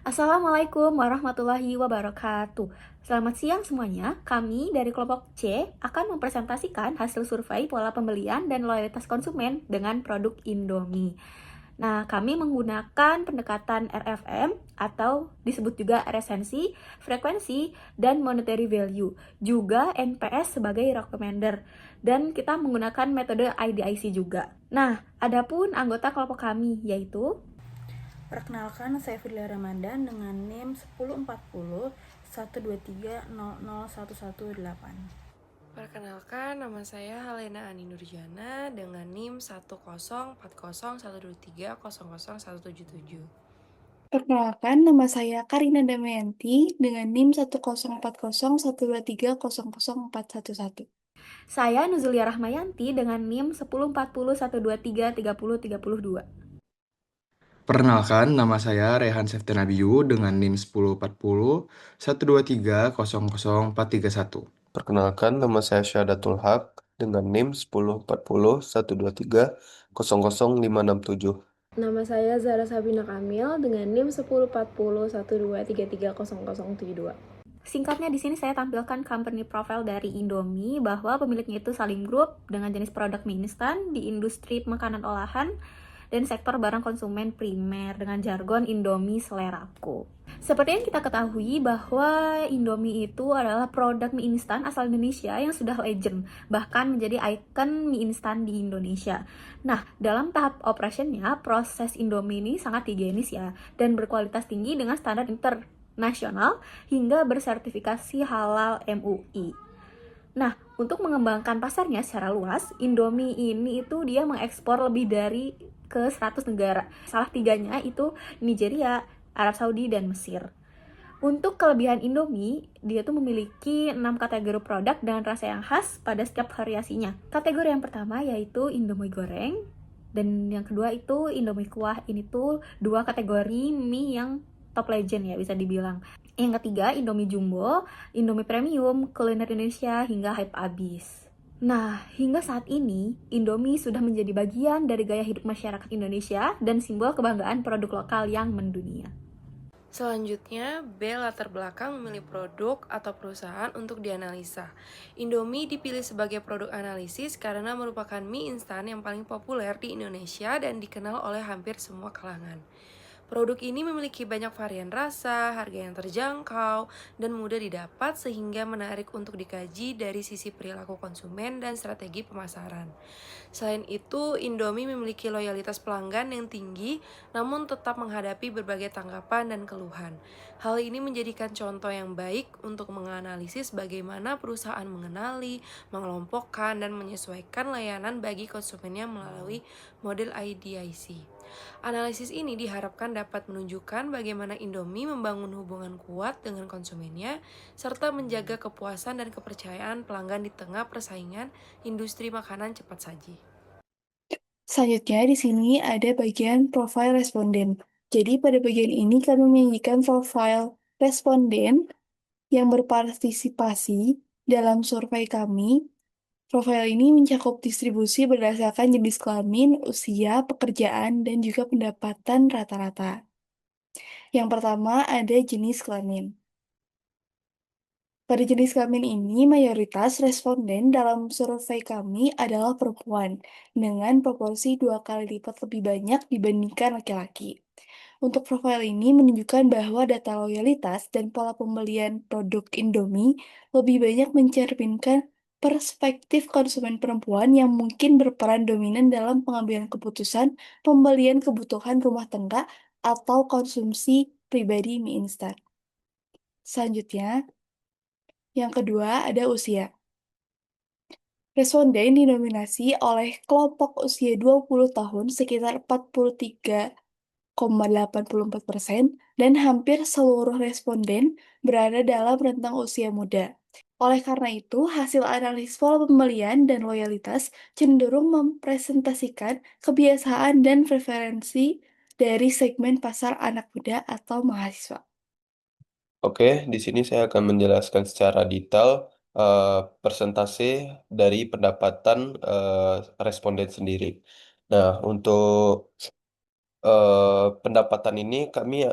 Assalamualaikum warahmatullahi wabarakatuh. Selamat siang semuanya. Kami dari kelompok C akan mempresentasikan hasil survei pola pembelian dan loyalitas konsumen dengan produk Indomie. Nah, kami menggunakan pendekatan RFM atau disebut juga resensi, frekuensi, dan monetary value. Juga NPS sebagai recommender. Dan kita menggunakan metode IDIC juga. Nah, adapun anggota kelompok kami yaitu Perkenalkan, saya Firly Ramadan dengan NIM 1040 123001118. Perkenalkan, nama saya Halena Ani Nurjana dengan NIM 1040123000177. Perkenalkan, nama saya Karina Damayanti dengan NIM 1040123004111. saya Nuzulia Rahmayanti dengan NIM 104012333032. Perkenalkan, nama saya Rehan Septenabiu dengan NIM 1040 123000431. Perkenalkan, nama saya Syahdatul Haq dengan NIM 1040 123 000567. Nama saya Zara Sabina Kamil dengan NIM 10401233000072. Singkatnya di sini saya tampilkan company profile dari Indomie bahwa pemiliknya itu Salim Group dengan jenis produk mie instan di industri makanan olahan dan sektor barang konsumen primer dengan jargon Indomie Seleraku. Seperti yang kita ketahui bahwa Indomie itu adalah produk mie instan asal Indonesia yang sudah legend, bahkan menjadi ikon mie instan di Indonesia. Nah, dalam tahap operationnya, proses Indomie ini sangat higienis ya, dan berkualitas tinggi dengan standar internasional hingga bersertifikasi halal MUI. Nah, untuk mengembangkan pasarnya secara luas, Indomie ini itu dia mengekspor lebih dari ke 100 negara. Salah tiganya itu Nigeria, Arab Saudi, dan Mesir. Untuk kelebihan Indomie, dia tuh memiliki 6 kategori produk dengan rasa yang khas pada setiap variasinya. Kategori yang pertama yaitu Indomie goreng, dan yang kedua itu Indomie kuah. Ini tuh dua kategori mie yang top legend ya bisa dibilang. Yang ketiga Indomie jumbo, Indomie premium, kuliner Indonesia hingga hype abis. Nah, hingga saat ini, Indomie sudah menjadi bagian dari gaya hidup masyarakat Indonesia dan simbol kebanggaan produk lokal yang mendunia. Selanjutnya, B. Latar belakang memilih produk atau perusahaan untuk dianalisa. Indomie dipilih sebagai produk analisis karena merupakan mie instan yang paling populer di Indonesia dan dikenal oleh hampir semua kalangan. Produk ini memiliki banyak varian rasa, harga yang terjangkau, dan mudah didapat sehingga menarik untuk dikaji dari sisi perilaku konsumen dan strategi pemasaran. Selain itu, Indomie memiliki loyalitas pelanggan yang tinggi, namun tetap menghadapi berbagai tanggapan dan keluhan. Hal ini menjadikan contoh yang baik untuk menganalisis bagaimana perusahaan mengenali, mengelompokkan, dan menyesuaikan layanan bagi konsumennya melalui model IDIC. Analisis ini diharapkan dapat menunjukkan bagaimana Indomie membangun hubungan kuat dengan konsumennya, serta menjaga kepuasan dan kepercayaan pelanggan di tengah persaingan industri makanan cepat saji. Selanjutnya, di sini ada bagian profil responden. Jadi, pada bagian ini kami menyajikan profil responden yang berpartisipasi dalam survei kami. Profil ini mencakup distribusi berdasarkan jenis kelamin, usia, pekerjaan, dan juga pendapatan rata-rata. Yang pertama ada jenis kelamin. Pada jenis kelamin ini, mayoritas responden dalam survei kami adalah perempuan, dengan proporsi 2 kali lipat lebih banyak dibandingkan laki-laki. Untuk profil ini menunjukkan bahwa data loyalitas dan pola pembelian produk Indomie lebih banyak mencerminkan perspektif konsumen perempuan yang mungkin berperan dominan dalam pengambilan keputusan pembelian kebutuhan rumah tangga atau konsumsi pribadi mie instan. Selanjutnya, yang kedua ada usia. Responden didominasi oleh kelompok usia 20 tahun sekitar 43,84% dan hampir seluruh responden berada dalam rentang usia muda. Oleh karena itu, hasil analisis pola pembelian dan loyalitas cenderung mempresentasikan kebiasaan dan preferensi dari segmen pasar anak muda atau mahasiswa. Oke, di sini saya akan menjelaskan secara detail persentase dari pendapatan responden sendiri. Nah, untuk pendapatan ini kami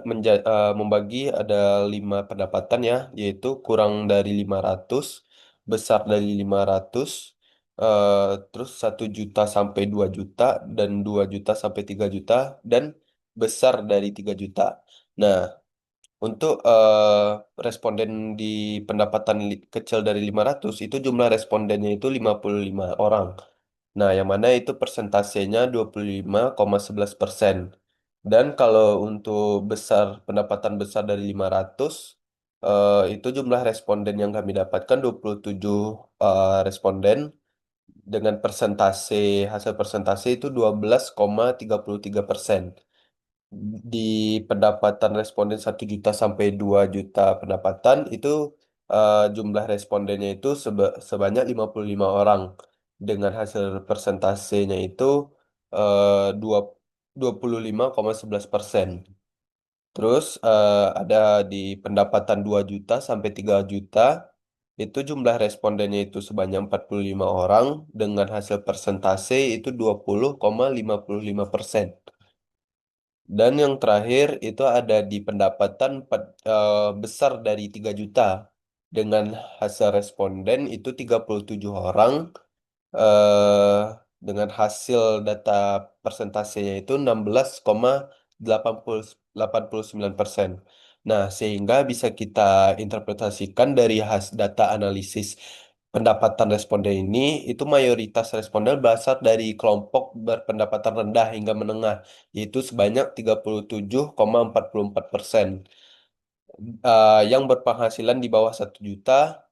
membagi ada 5 pendapatan ya, yaitu kurang dari 500, besar dari 500, terus 1 juta sampai 2 juta, dan 2 juta sampai 3 juta, dan besar dari 3 juta. Nah, untuk responden di pendapatan kecil dari 500 itu jumlah respondennya itu 55 orang. Nah, yang mana itu persentasenya 25,11%. Dan kalau untuk pendapatan besar dari 500, itu jumlah responden yang kami dapatkan 27 responden dengan hasil persentase itu 12,33%. Di pendapatan responden 1 juta sampai 2 juta pendapatan itu jumlah respondennya itu sebanyak 55 orang dengan hasil persentasenya itu eh, dua 25,11%. Terus ada di pendapatan 2 juta sampai 3 juta itu jumlah respondennya itu sebanyak 45 orang dengan hasil persentase itu 20,55%. Dan yang terakhir itu ada di pendapatan besar dari 3 juta dengan hasil responden itu 37 orang eh, dengan hasil data persentasenya itu 16,89%. Nah, sehingga bisa kita interpretasikan dari data analisis pendapatan responden ini, itu mayoritas responden berasal dari kelompok berpendapatan rendah hingga menengah, yaitu sebanyak 37,44%. Yang berpenghasilan di bawah 1 juta,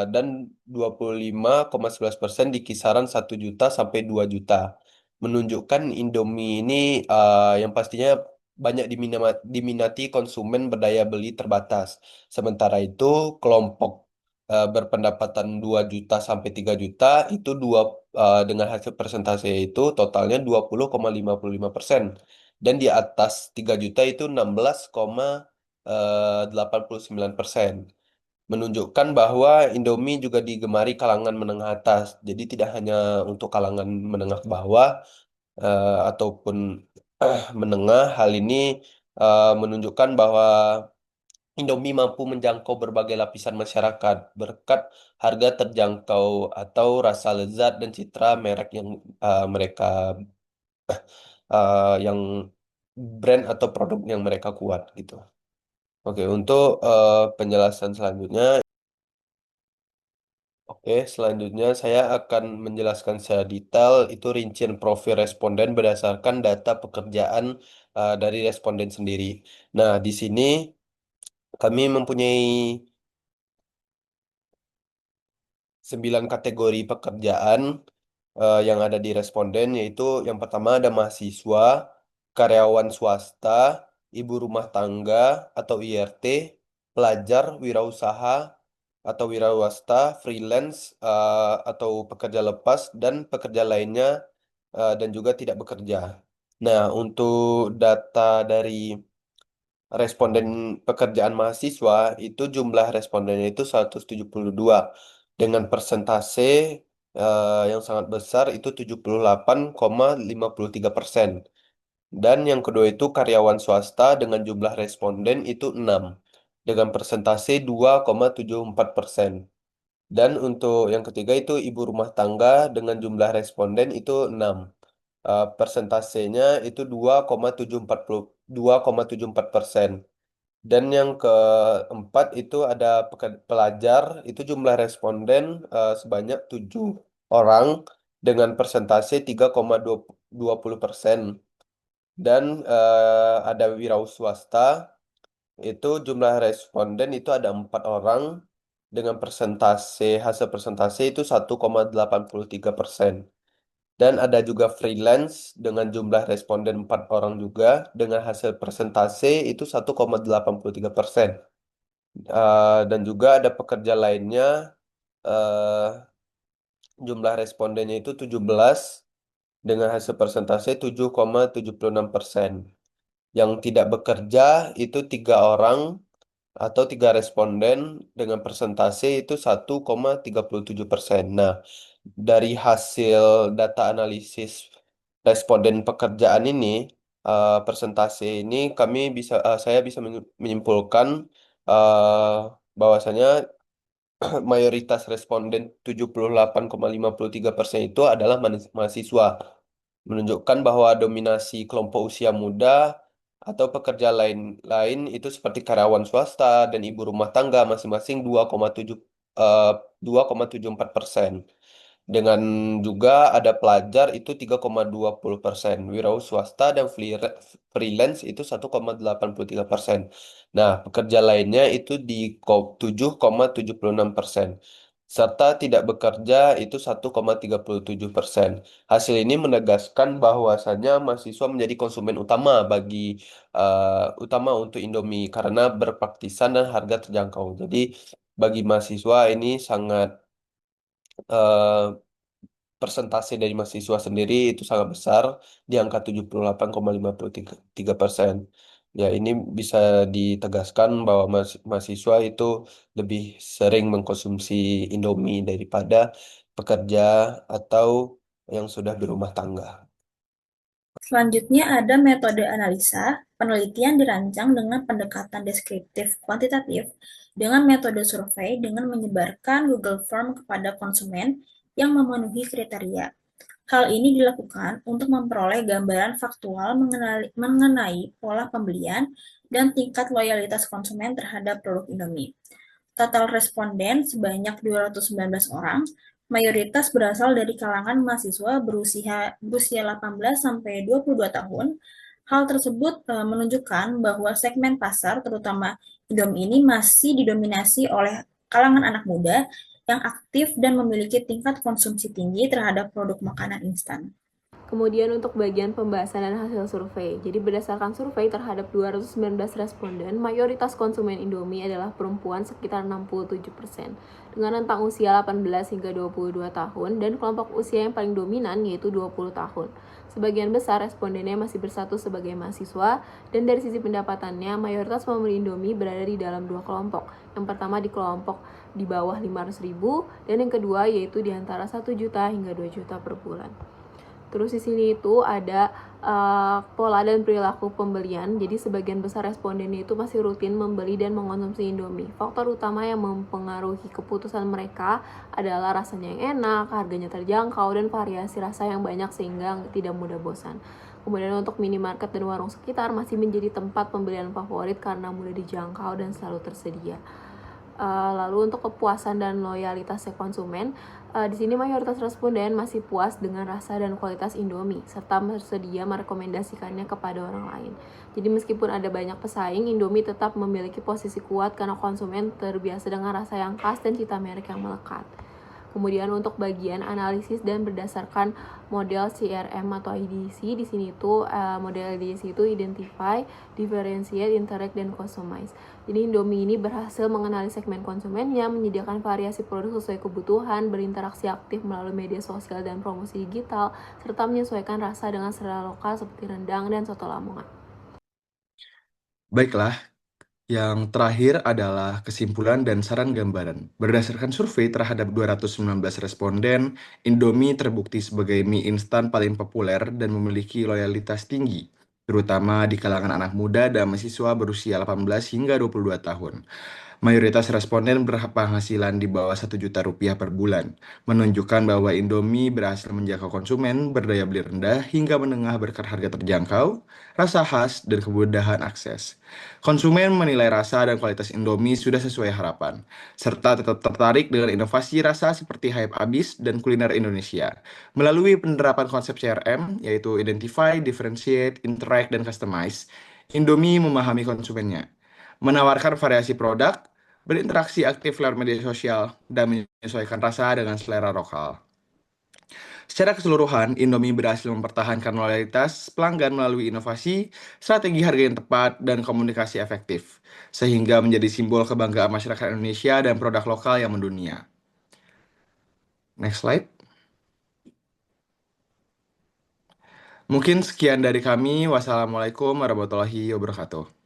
dan 25,11% di kisaran 1 juta sampai 2 juta. Menunjukkan Indomie ini yang pastinya banyak diminati konsumen berdaya beli terbatas. Sementara itu kelompok berpendapatan 2 juta sampai 3 juta itu dengan hasil persentase itu totalnya 20,55%. Dan di atas 3 juta itu 16,89%, menunjukkan bahwa Indomie juga digemari kalangan menengah atas. Jadi tidak hanya untuk kalangan menengah ke bawah ataupun menengah. Hal ini menunjukkan bahwa Indomie mampu menjangkau berbagai lapisan masyarakat berkat harga terjangkau atau rasa lezat dan citra merek mereka yang brand atau produk yang mereka kuat gitu. Oke, untuk penjelasan selanjutnya, selanjutnya saya akan menjelaskan secara detail itu rincian profil responden berdasarkan data pekerjaan dari responden sendiri. Nah, di sini kami mempunyai 9 kategori pekerjaan yang ada di responden, yaitu yang pertama ada mahasiswa, karyawan swasta, ibu rumah tangga atau IRT, pelajar, wirausaha atau wirauwasta, freelance atau pekerja lepas, dan pekerja lainnya dan juga tidak bekerja. Nah, untuk data dari responden pekerjaan mahasiswa itu jumlah respondennya itu 172 dengan persentase yang sangat besar itu 78,53%. Dan yang kedua itu karyawan swasta dengan jumlah responden itu 6 dengan persentase 2,74%. Dan untuk yang ketiga itu ibu rumah tangga dengan jumlah responden itu 6. Persentasenya itu 2,74%. Dan yang keempat itu ada pelajar, itu jumlah responden sebanyak 7 orang dengan persentase 3,20%. Dan ada wirausaha, itu jumlah responden itu ada 4 orang dengan hasil persentase itu 1,83%. Dan ada juga freelance dengan jumlah responden 4 orang juga dengan hasil persentase itu 1,83%. Dan juga ada pekerja lainnya, eh, jumlah respondennya itu 17 dengan hasil persentase 7,76%. Yang tidak bekerja itu 3 orang atau 3 responden dengan persentase itu 1,37%. Nah, dari hasil data analisis responden pekerjaan ini, persentase ini saya bisa menyimpulkan eh, bahwasanya mayoritas responden 78,53% itu adalah mahasiswa, menunjukkan bahwa dominasi kelompok usia muda atau pekerja lain itu seperti karyawan swasta dan ibu rumah tangga masing-masing 2,74%. Dengan juga ada pelajar itu 3,20%, wira swasta dan freelance itu 1,83%. Nah, pekerja lainnya itu di 7,76%, serta tidak bekerja itu 1,37%. Hasil ini menegaskan bahwasannya mahasiswa menjadi konsumen utama untuk Indomie karena berpraktisan dan harga terjangkau. Jadi bagi mahasiswa ini sangat eh, persentase dari mahasiswa sendiri itu sangat besar di angka 78,53%. Ya, ini bisa ditegaskan bahwa mahasiswa itu lebih sering mengkonsumsi Indomie daripada pekerja atau yang sudah berumah tangga. Selanjutnya ada metode analisa. Penelitian dirancang dengan pendekatan deskriptif kuantitatif dengan metode survei dengan menyebarkan Google Form kepada konsumen yang memenuhi kriteria. Hal ini dilakukan untuk memperoleh gambaran faktual mengenai pola pembelian dan tingkat loyalitas konsumen terhadap produk Indomie. Total responden sebanyak 219 orang, mayoritas berasal dari kalangan mahasiswa berusia 18 sampai 22 tahun. Hal tersebut menunjukkan bahwa segmen pasar, terutama Indomie ini, masih didominasi oleh kalangan anak muda yang aktif dan memiliki tingkat konsumsi tinggi terhadap produk makanan instan. Kemudian untuk bagian pembahasan dan hasil survei. Jadi berdasarkan survei terhadap 219 responden, mayoritas konsumen Indomie adalah perempuan sekitar 67%, dengan rentang usia 18 hingga 22 tahun dan kelompok usia yang paling dominan yaitu 20 tahun. Sebagian besar respondennya masih bersatu sebagai mahasiswa, dan dari sisi pendapatannya, mayoritas pembeli Indomie berada di dalam dua kelompok. Yang pertama di kelompok di bawah 500.000 dan yang kedua yaitu di antara 1 juta hingga 2 juta per bulan. Terus di sini itu ada pola dan perilaku pembelian. Jadi sebagian besar responden itu masih rutin membeli dan mengonsumsi Indomie. Faktor utama yang mempengaruhi keputusan mereka adalah rasanya yang enak, harganya terjangkau, dan variasi rasa yang banyak sehingga tidak mudah bosan. Kemudian untuk minimarket dan warung sekitar masih menjadi tempat pembelian favorit karena mudah dijangkau dan selalu tersedia. Lalu untuk kepuasan dan loyalitas konsumen, di sini mayoritas responden masih puas dengan rasa dan kualitas Indomie, serta bersedia merekomendasikannya kepada orang lain. Jadi meskipun ada banyak pesaing, Indomie tetap memiliki posisi kuat karena konsumen terbiasa dengan rasa yang khas dan cita merek yang melekat. Kemudian untuk bagian analisis dan berdasarkan model CRM atau IDC, di sini itu model IDC itu identify, differentiate, interact, dan customize. Jadi Indomie ini berhasil mengenali segmen konsumennya, menyediakan variasi produk sesuai kebutuhan, berinteraksi aktif melalui media sosial dan promosi digital, serta menyesuaikan rasa dengan selera lokal seperti rendang dan soto Lamongan. Baiklah, yang terakhir adalah kesimpulan dan saran gambaran. Berdasarkan survei terhadap 219 responden, Indomie terbukti sebagai mie instan paling populer dan memiliki loyalitas tinggi, terutama di kalangan anak muda dan mahasiswa berusia 18 hingga 22 tahun. Mayoritas responden berpenghasilan di bawah 1 juta rupiah per bulan, menunjukkan bahwa Indomie berhasil menjangkau konsumen berdaya beli rendah hingga menengah berkat harga terjangkau, rasa khas, dan kemudahan akses. Konsumen menilai rasa dan kualitas Indomie sudah sesuai harapan, serta tetap tertarik dengan inovasi rasa seperti Hype Abis dan kuliner Indonesia. Melalui penerapan konsep CRM, yaitu Identify, Differentiate, Interact, dan Customize, Indomie memahami konsumennya, menawarkan variasi produk, berinteraksi aktif lewat media sosial, dan menyesuaikan rasa dengan selera lokal. Secara keseluruhan, Indomie berhasil mempertahankan loyalitas pelanggan melalui inovasi, strategi harga yang tepat, dan komunikasi efektif, sehingga menjadi simbol kebanggaan masyarakat Indonesia dan produk lokal yang mendunia. Next slide. Mungkin sekian dari kami. Wassalamualaikum warahmatullahi wabarakatuh.